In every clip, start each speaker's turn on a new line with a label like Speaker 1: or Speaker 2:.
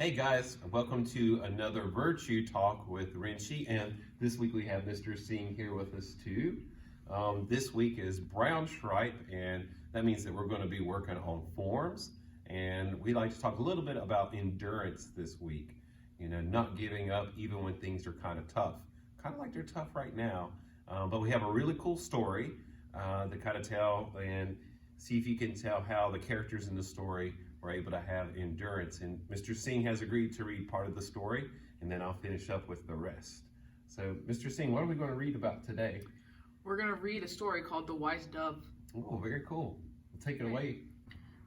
Speaker 1: Hey guys, welcome to another Virtue Talk with Renshi, and this week we have Mr. Singh here with us too. This week is brown stripe, and that means that we're going to be working on forms, and we like to talk a little bit about endurance this week. Not giving up even when things are kind of tough, kind of like they're tough right now. But we have a really cool story to kind of tell and see if you can tell how the characters in the story were able to have endurance. And Mr. Singh has agreed to read part of the story, and then I'll finish up with the rest. So, Mr. Singh, what are we going to read about today?
Speaker 2: We're going to read a story called The Wise Dove.
Speaker 1: Oh, very cool. Take it away.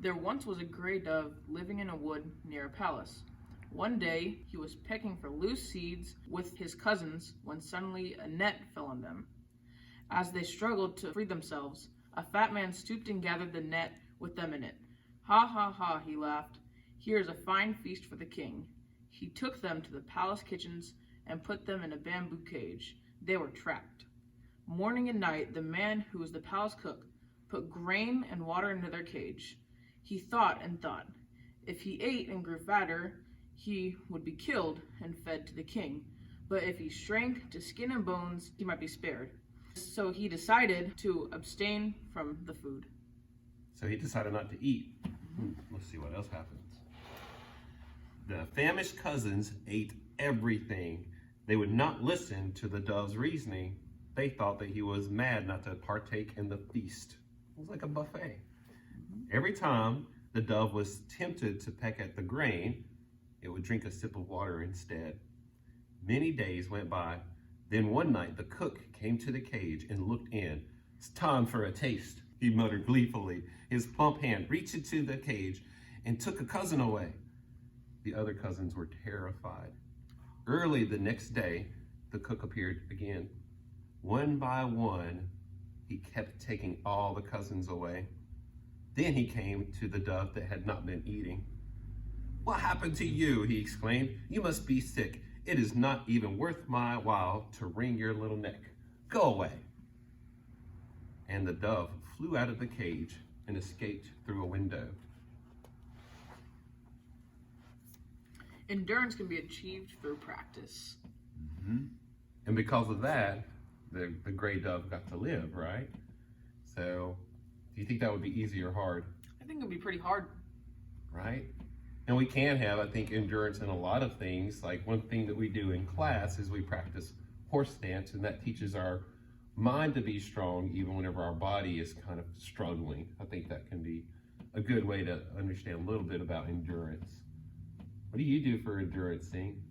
Speaker 2: There once was a gray dove living in a wood near a palace. One day, he was pecking for loose seeds with his cousins when suddenly a net fell on them. As they struggled to free themselves, a fat man stooped and gathered the net with them in it. "Ha, ha, ha," he laughed. "Here is a fine feast for the king." He took them to the palace kitchens and put them in a bamboo cage. They were trapped. Morning and night, the man who was the palace cook put grain and water into their cage. He thought and thought. If he ate and grew fatter, he would be killed and fed to the king. But if he shrank to skin and bones, he might be spared. So he decided to abstain from the food.
Speaker 1: So he decided not to eat. Let's see what else happens. The famished cousins ate everything. They would not listen to the dove's reasoning. They thought that he was mad not to partake in the feast. It was like a buffet. Every time the dove was tempted to peck at the grain, it would drink a sip of water instead. Many days went by. Then one night the cook came to the cage and looked in. "It's time for a taste," he muttered gleefully. His plump hand reached into the cage and took a cousin away. The other cousins were terrified. Early the next day, the cook appeared again. One by one, he kept taking all the cousins away. Then he came to the dove that had not been eating. "What happened to you?" he exclaimed. "You must be sick. It is not even worth my while to wring your little neck. Go away." And the dove flew out of the cage and escaped through a window.
Speaker 2: Endurance can be achieved through practice.
Speaker 1: And because of that, the gray dove got to live, right? So, do you think that would be easy or hard?
Speaker 2: I think it would be pretty hard.
Speaker 1: Right? And we can have, I think, endurance in a lot of things. Like one thing that we do in class is we practice horse stance, and that teaches our mind to be strong even whenever our body is kind of struggling. I think that can be a good way to understand a little bit about endurance. What do you do for endurance, Singh?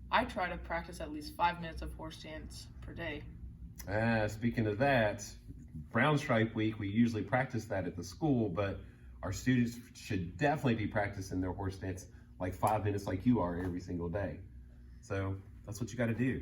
Speaker 2: I try to practice at least 5 minutes of horse stance per day.
Speaker 1: Speaking of that, Brown Stripe Week, we usually practice that at the school, but our students should definitely be practicing their horse stance like 5 minutes like you are every single day. So that's what you got to do.